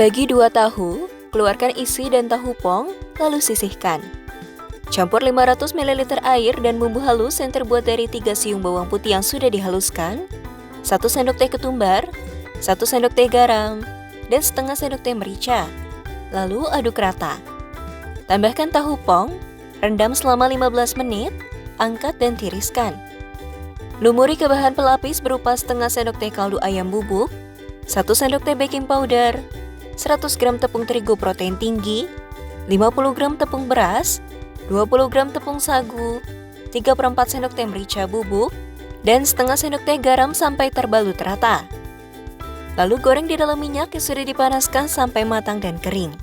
Bagi 2 tahu, keluarkan isi dan tahu pong, lalu sisihkan. Campur 500 ml air dan bumbu halus yang terbuat dari 3 siung bawang putih yang sudah dihaluskan, 1 sendok teh ketumbar, 1 sendok teh garam, dan setengah sendok teh merica. Lalu aduk rata. Tambahkan tahu pong, rendam selama 15 menit, angkat dan tiriskan. Lumuri ke bahan pelapis berupa setengah sendok teh kaldu ayam bubuk, 1 sendok teh baking powder, 100 gram tepung terigu protein tinggi, 50 gram tepung beras, 20 gram tepung sagu, 3/4 sendok teh merica bubuk, dan setengah sendok teh garam sampai terbalut rata. Lalu goreng di dalam minyak yang sudah dipanaskan sampai matang dan kering.